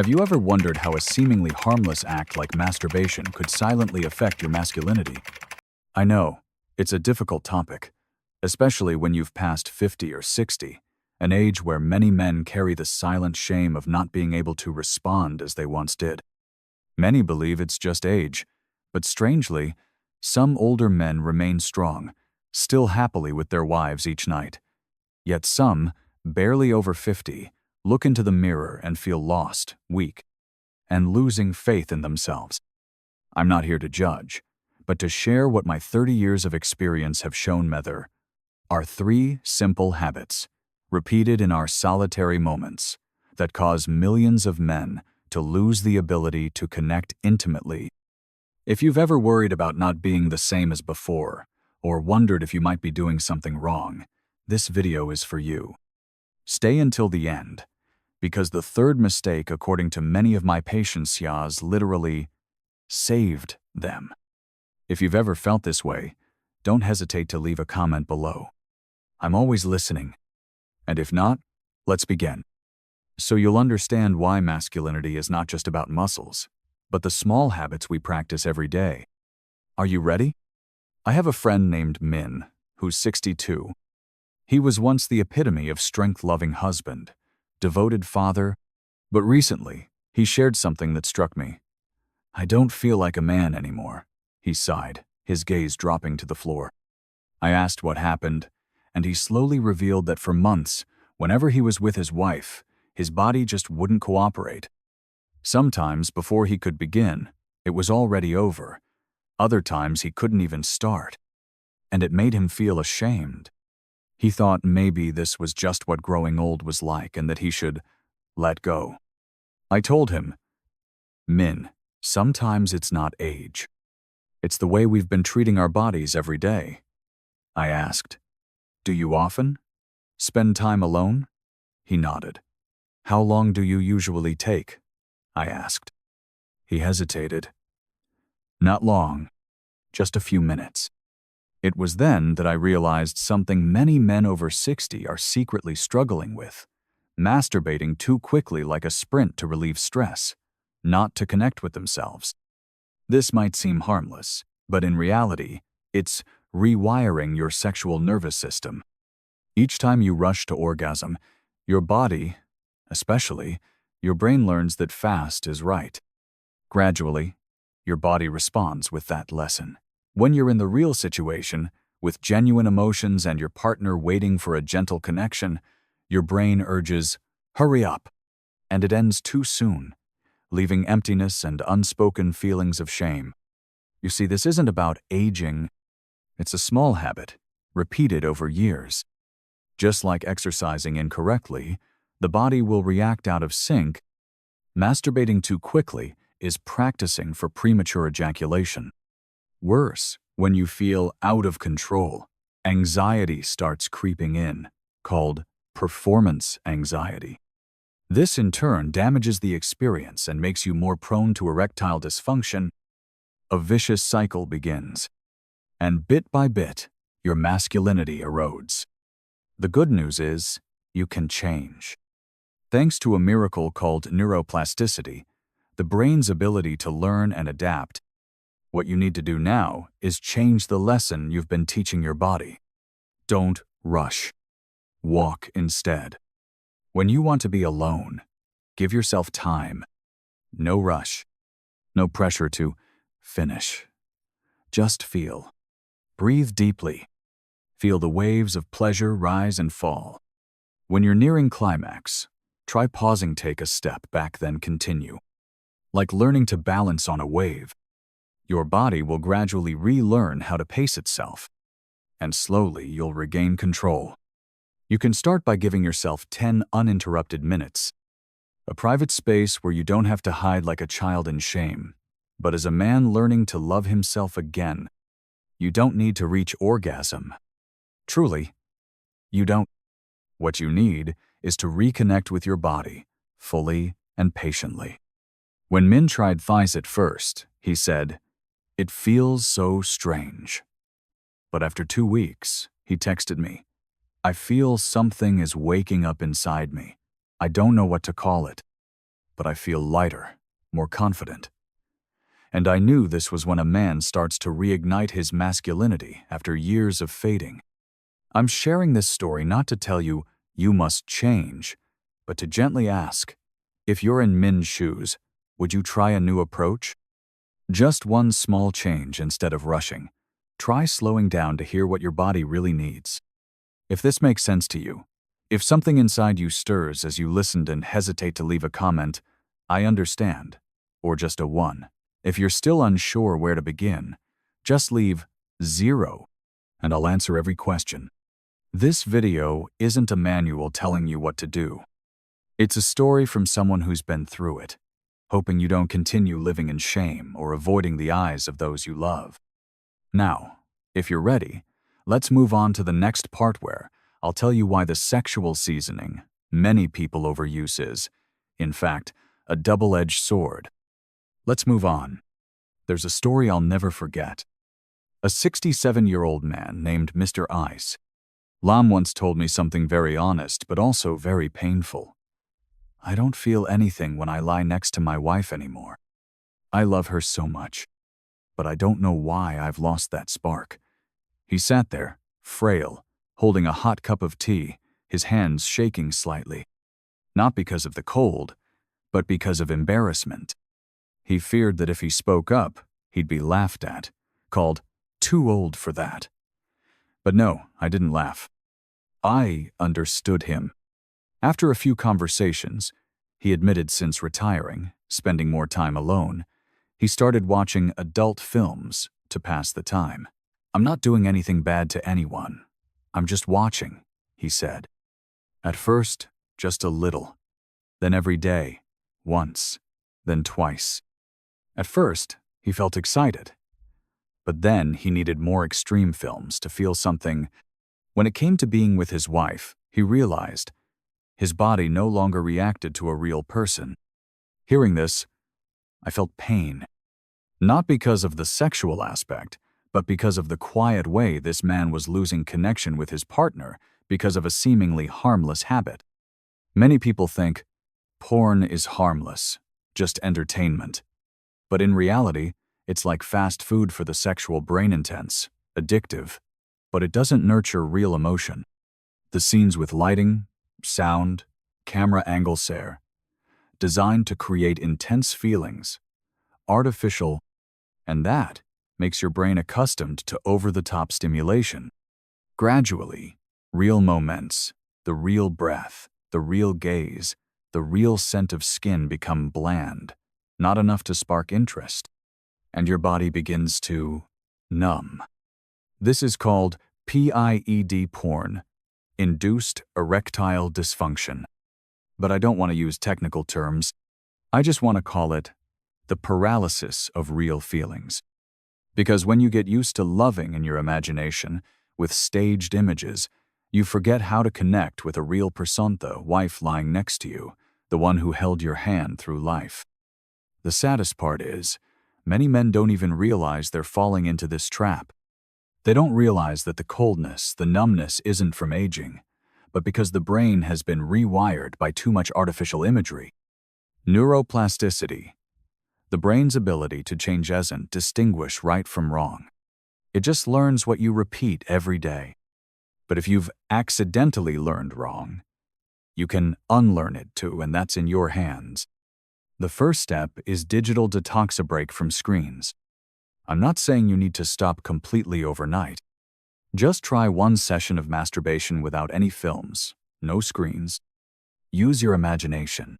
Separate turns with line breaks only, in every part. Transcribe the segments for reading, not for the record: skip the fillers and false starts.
Have you ever wondered how a seemingly harmless act like masturbation could silently affect your masculinity? I know, it's a difficult topic, especially when you've passed 50 or 60, an age where many men carry the silent shame of not being able to respond as they once did. Many believe it's just age, but strangely, some older men remain strong, still happily with their wives each night. Yet some, barely over 50, look into the mirror and feel lost, weak, and losing faith in themselves. I'm not here to judge, but to share what my 30 years of experience have shown me there are 3 simple habits, repeated in our solitary moments, that cause millions of men to lose the ability to connect intimately. If you've ever worried about not being the same as before, or wondered if you might be doing something wrong, this video is for you. Stay until the end, because the third mistake, according to many of my patients, has literally saved them. If you've ever felt this way, don't hesitate to leave a comment below. I'm always listening. And if not, let's begin. So you'll understand why masculinity is not just about muscles, but the small habits we practice every day. Are you ready? I have a friend named Min, who's 62. He was once the epitome of strength-loving husband, devoted father, but recently, he shared something that struck me. "I don't feel like a man anymore," he sighed, his gaze dropping to the floor. I asked what happened, and he slowly revealed that for months, whenever he was with his wife, his body just wouldn't cooperate. Sometimes, before he could begin, it was already over. Other times, he couldn't even start. And it made him feel ashamed. He thought maybe this was just what growing old was like and that he should let go. I told him, "Min, sometimes it's not age. It's the way we've been treating our bodies every day." I asked, "Do you often spend time alone?" He nodded. "How long do you usually take?" I asked. He hesitated. "Not long, just a few minutes." It was then that I realized something many men over 60 are secretly struggling with: masturbating too quickly like a sprint to relieve stress, not to connect with themselves. This might seem harmless, but in reality, it's rewiring your sexual nervous system. Each time you rush to orgasm, your body, especially, your brain learns that fast is right. Gradually, your body responds with that lesson. When you're in the real situation, with genuine emotions and your partner waiting for a gentle connection, your brain urges, "Hurry up," and it ends too soon, leaving emptiness and unspoken feelings of shame. You see, this isn't about aging. It's a small habit, repeated over years. Just like exercising incorrectly, the body will react out of sync. Masturbating too quickly is practicing for premature ejaculation. Worse, when you feel out of control, anxiety starts creeping in, called performance anxiety. This in turn damages the experience and makes you more prone to erectile dysfunction. A vicious cycle begins. And bit by bit, your masculinity erodes. The good news is, you can change. Thanks to a miracle called neuroplasticity, the brain's ability to learn and adapt. What you need to do now is change the lesson you've been teaching your body. Don't rush. Walk instead. When you want to be alone, give yourself time. No rush. No pressure to finish. Just feel. Breathe deeply. Feel the waves of pleasure rise and fall. When you're nearing climax, try pausing, take a step back, then continue. Like learning to balance on a wave. Your body will gradually relearn how to pace itself, and slowly you'll regain control. You can start by giving yourself 10 uninterrupted minutes, a private space where you don't have to hide like a child in shame, but as a man learning to love himself again. You don't need to reach orgasm. Truly, you don't. What you need is to reconnect with your body, fully and patiently. When Min tried thighs at first, he said, "It feels so strange." But after 2 weeks, he texted me, "I feel something is waking up inside me. I don't know what to call it." but I feel lighter, more confident. And I knew this was when a man starts to reignite his masculinity after years of fading. I'm sharing this story not to tell you you must change, but to gently ask, if you're in Min's shoes, would you try a new approach? Just one small change instead of rushing. Try slowing down to hear what your body really needs. If this makes sense to you, if something inside you stirs as you listened and hesitate to leave a comment, I understand, or just a 1. If you're still unsure where to begin, just leave 0, and I'll answer every question. This video isn't a manual telling you what to do. It's a story from someone who's been through it, hoping you don't continue living in shame or avoiding the eyes of those you love. Now, if you're ready, let's move on to the next part where I'll tell you why the sexual seasoning many people overuse is, in fact, a double-edged sword. Let's move on. There's a story I'll never forget. A 67-year-old man named Mr. Ice. Lam once told me something very honest but also very painful. I don't feel anything when I lie next to my wife anymore. I love her so much, but I don't know why I've lost that spark. He sat there, frail, holding a hot cup of tea, his hands shaking slightly. Not because of the cold, but because of embarrassment. He feared that if he spoke up, he'd be laughed at, called too old for that. But no, I didn't laugh. I understood him. After a few conversations, he admitted since retiring, spending more time alone, he started watching adult films to pass the time. I'm not doing anything bad to anyone. I'm just watching, he said. At first, just a little. Then every day, once, then twice. At first, he felt excited. But then he needed more extreme films to feel something. When it came to being with his wife, he realized his body no longer reacted to a real person. Hearing this, I felt pain. Not because of the sexual aspect, but because of the quiet way this man was losing connection with his partner because of a seemingly harmless habit. Many people think porn is harmless, just entertainment. But in reality, it's like fast food for the sexual brain, intense, addictive, but it doesn't nurture real emotion. The scenes with lighting, sound, camera angles are designed to create intense feelings, artificial, and that makes your brain accustomed to over-the-top stimulation. Gradually, real moments, the real breath, the real gaze, the real scent of skin become bland, not enough to spark interest, and your body begins to numb. This is called PIED porn, induced erectile dysfunction. But I don't want to use technical terms. I just want to call it the paralysis of real feelings. Because when you get used to loving in your imagination with staged images, you forget how to connect with a real person, the wife lying next to you, the one who held your hand through life. The saddest part is, many men don't even realize they're falling into this trap. They don't realize that the coldness, the numbness isn't from aging, but because the brain has been rewired by too much artificial imagery. Neuroplasticity. The brain's ability to change doesn't distinguish right from wrong. It just learns what you repeat every day. But if you've accidentally learned wrong, you can unlearn it too, and that's in your hands. The first step is digital detox, a break from screens. I'm not saying you need to stop completely overnight. Just try one session of masturbation without any films, no screens. Use your imagination.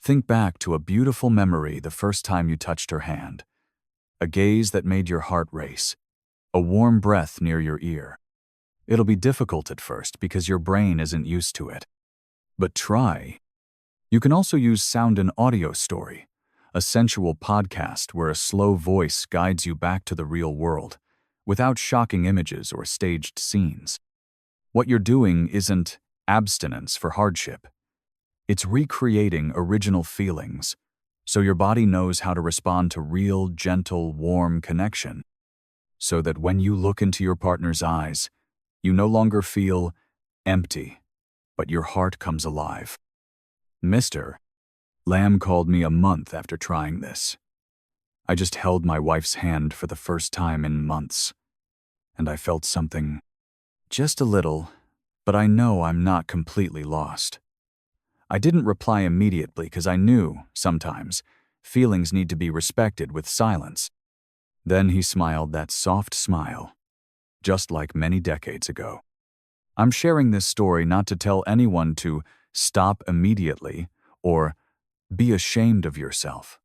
Think back to a beautiful memory the first time you touched her hand, a gaze that made your heart race, a warm breath near your ear. It'll be difficult at first because your brain isn't used to it. But try. You can also use sound and audio story, a sensual podcast where a slow voice guides you back to the real world, without shocking images or staged scenes. What you're doing isn't abstinence for hardship. It's recreating original feelings, so your body knows how to respond to real, gentle, warm connection, so that when you look into your partner's eyes, you no longer feel empty, but your heart comes alive. Mr. Lamb called me a month after trying this. I just held my wife's hand for the first time in months, and I felt something, just a little, but I know I'm not completely lost. I didn't reply immediately because I knew, sometimes, feelings need to be respected with silence. Then he smiled that soft smile, just like many decades ago. I'm sharing this story not to tell anyone to stop immediately or be ashamed of yourself.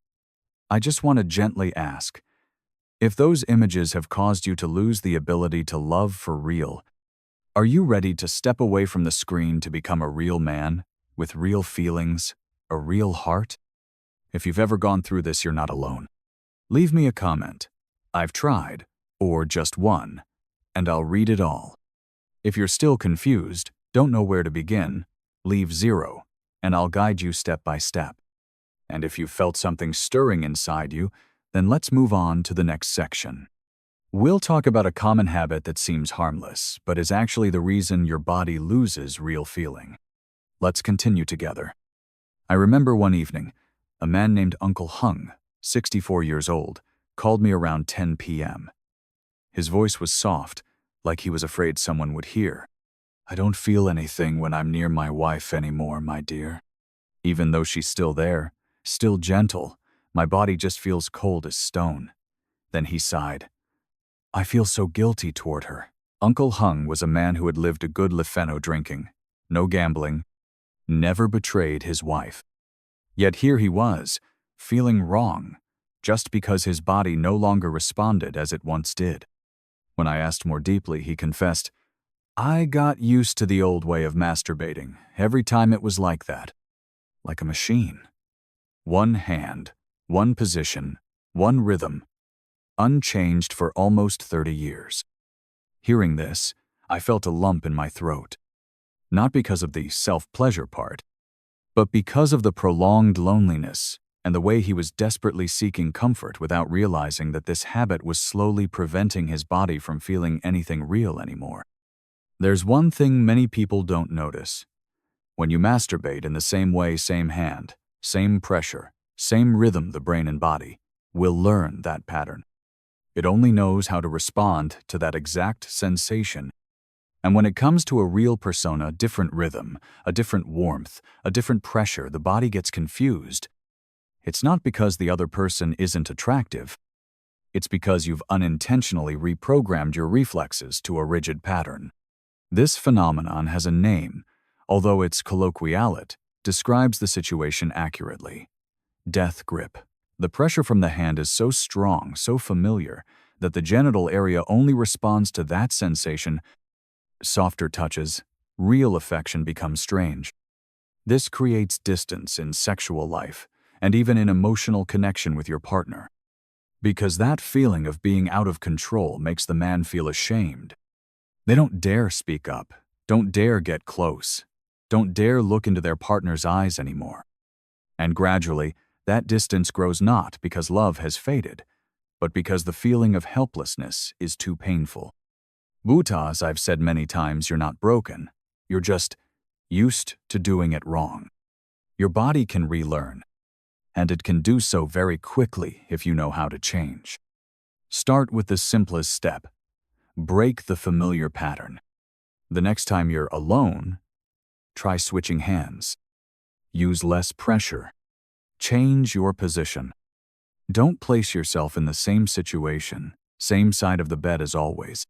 I just want to gently ask, if those images have caused you to lose the ability to love for real, are you ready to step away from the screen to become a real man, with real feelings, a real heart? If you've ever gone through this, you're not alone. Leave me a comment. I've tried, or just one, and I'll read it all. If you're still confused, don't know where to begin, leave 0, and I'll guide you step by step. And if you felt something stirring inside you, then let's move on to the next section. We'll talk about a common habit that seems harmless, but is actually the reason your body loses real feeling. Let's continue together. I remember one evening, a man named Uncle Hung, 64 years old, called me around 10 p.m. His voice was soft, like he was afraid someone would hear. "I don't feel anything when I'm near my wife anymore, my dear. Even though she's still there, still gentle, my body just feels cold as stone." Then he sighed. "I feel so guilty toward her." Uncle Hung was a man who had lived a good life, no drinking, no gambling, never betrayed his wife. Yet here he was, feeling wrong, just because his body no longer responded as it once did. When I asked more deeply, he confessed, "I got used to the old way of masturbating. Every time it was like that. Like a machine. One hand, one position, one rhythm, unchanged for almost 30 years. Hearing this, I felt a lump in my throat. Not because of the self-pleasure part, but because of the prolonged loneliness and the way he was desperately seeking comfort without realizing that this habit was slowly preventing his body from feeling anything real anymore. There's one thing many people don't notice. When you masturbate in the same way, same hand, same pressure, same rhythm, the brain and body will learn that pattern. It only knows how to respond to that exact sensation. And when it comes to a real persona, different rhythm, a different warmth, a different pressure, the body gets confused. It's not because the other person isn't attractive. It's because you've unintentionally reprogrammed your reflexes to a rigid pattern. This phenomenon has a name, although its colloquiality describes the situation accurately. Death grip. The pressure from the hand is so strong, so familiar, that the genital area only responds to that sensation. Softer touches, real affection becomes strange. This creates distance in sexual life, and even in emotional connection with your partner. Because that feeling of being out of control makes the man feel ashamed. They don't dare speak up, don't dare get close, don't dare look into their partner's eyes anymore. And gradually, that distance grows not because love has faded, but because the feeling of helplessness is too painful. As I've said many times, you're not broken. You're just used to doing it wrong. Your body can relearn, and it can do so very quickly if you know how to change. Start with the simplest step. Break the familiar pattern. The next time you're alone, try switching hands. Use less pressure. Change your position. Don't place yourself in the same situation, same side of the bed as always.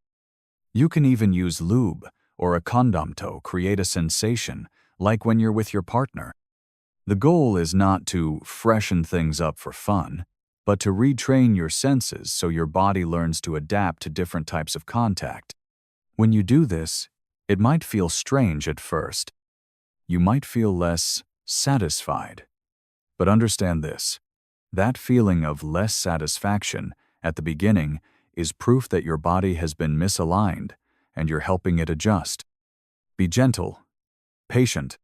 You can even use lube or a condom to create a sensation, like when you're with your partner. The goal is not to freshen things up for fun, but to retrain your senses so your body learns to adapt to different types of contact. When you do this, it might feel strange at first. You might feel less satisfied. But understand this, that feeling of less satisfaction at the beginning is proof that your body has been misaligned and you're helping it adjust. Be gentle, patient.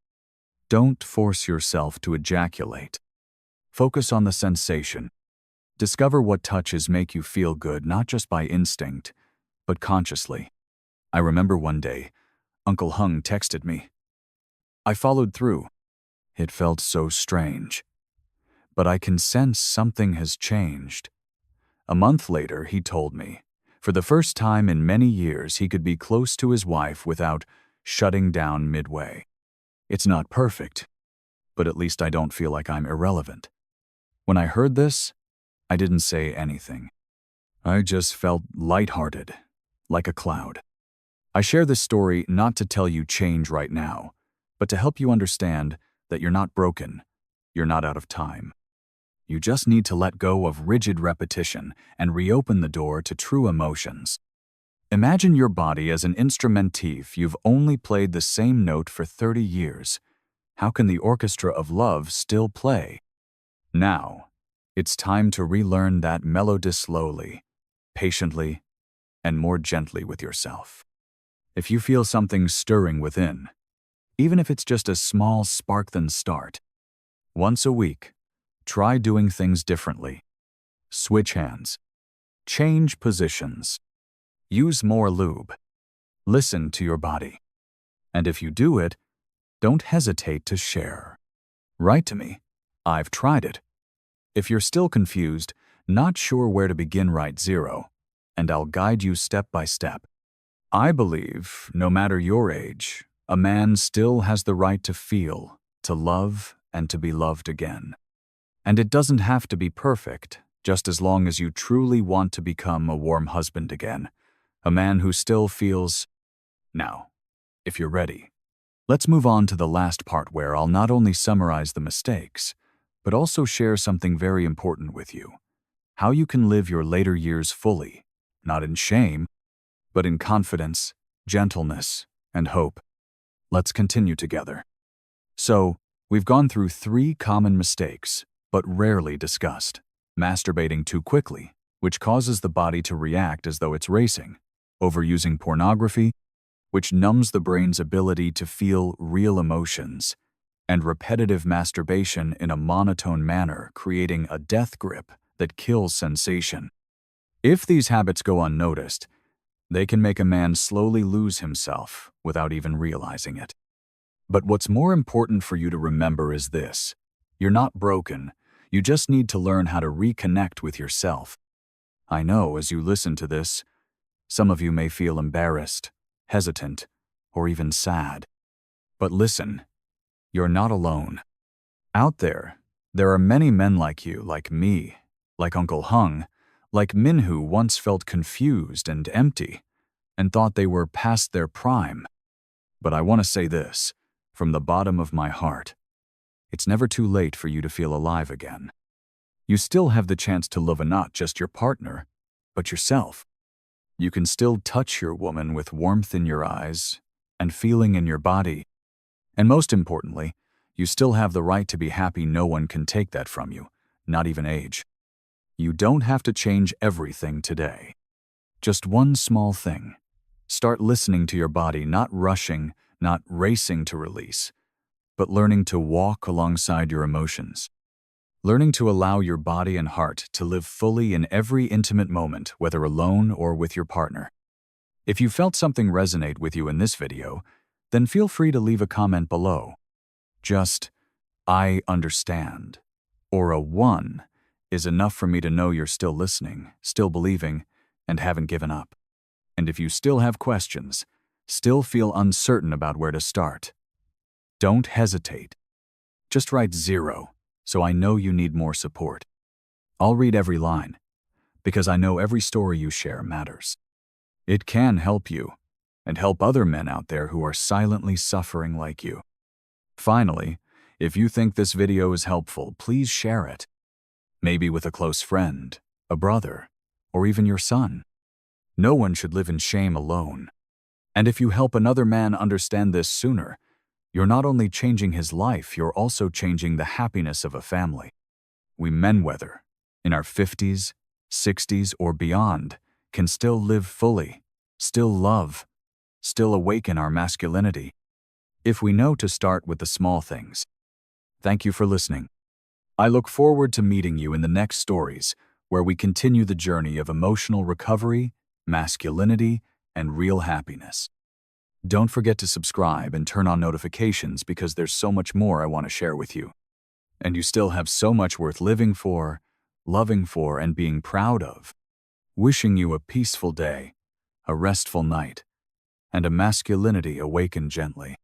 Don't force yourself to ejaculate. Focus on the sensation. Discover what touches make you feel good, not just by instinct, but consciously. I remember one day, Uncle Hung texted me. I followed through. It felt so strange. but I can sense something has changed. A month later, he told me, for the first time in many years, he could be close to his wife without shutting down midway. It's not perfect, but at least I don't feel like I'm irrelevant. When I heard this, I didn't say anything. I just felt lighthearted, like a cloud. I share this story not to tell you change right now, but to help you understand that you're not broken, you're not out of time. You just need to let go of rigid repetition and reopen the door to true emotions. Imagine your body as an instrumentif. You've only played the same note for 30 years. How can the orchestra of love still play? Now, it's time to relearn that melody slowly, patiently, and more gently with yourself. If you feel something stirring within, even if it's just a small spark, then start. Once a week, try doing things differently. Switch hands. Change positions. Use more lube. Listen to your body. And if you do it, don't hesitate to share. Write to me. I've tried it. If you're still confused, not sure where to begin, write 0, and I'll guide you step by step. I believe, no matter your age, a man still has the right to feel, to love, and to be loved again. And it doesn't have to be perfect, just as long as you truly want to become a warm husband again, a man who still feels. Now, if you're ready, let's move on to the last part where I'll not only summarize the mistakes, but also share something very important with you. How you can live your later years fully, not in shame, but in confidence, gentleness, and hope. Let's continue together. So, we've gone through 3 common mistakes, but rarely discussed. Masturbating too quickly, which causes the body to react as though it's racing. Overusing pornography, which numbs the brain's ability to feel real emotions. And repetitive masturbation in a monotone manner, creating a death grip that kills sensation. If these habits go unnoticed, they can make a man slowly lose himself without even realizing it. But what's more important for you to remember is this: you're not broken, you just need to learn how to reconnect with yourself. I know as you listen to this, some of you may feel embarrassed, hesitant, or even sad. But listen, you're not alone. Out there are many men like you, like me, like Uncle Hung, like Min, who once felt confused and empty and thought they were past their prime. But I want to say this, from the bottom of my heart: it's never too late for you to feel alive again. You still have the chance to love not just your partner, but yourself. You can still touch your woman with warmth in your eyes and feeling in your body. And most importantly, you still have the right to be happy. No one can take that from you, not even age. You don't have to change everything today. Just one small thing. Start listening to your body, not rushing, not racing to release, but learning to walk alongside your emotions. Learning to allow your body and heart to live fully in every intimate moment, whether alone or with your partner. If you felt something resonate with you in this video, then feel free to leave a comment below. Just, "I understand," or a 1 is enough for me to know you're still listening, still believing, and haven't given up. And if you still have questions, still feel uncertain about where to start, don't hesitate. Just write 0, so I know you need more support. I'll read every line, because I know every story you share matters. It can help you, and help other men out there who are silently suffering like you. Finally, if you think this video is helpful, please share it. Maybe with a close friend, a brother, or even your son. No one should live in shame alone. And if you help another man understand this sooner, you're not only changing his life, you're also changing the happiness of a family. We men, whether in our 50s, 60s, or beyond, can still live fully, still love, still awaken our masculinity, if we know to start with the small things. Thank you for listening. I look forward to meeting you in the next stories, where we continue the journey of emotional recovery, masculinity, and real happiness. Don't forget to subscribe and turn on notifications, because there's so much more I want to share with you. and you still have so much worth living for, loving for, and being proud of. Wishing you a peaceful day, a restful night, and a masculinity awakened gently.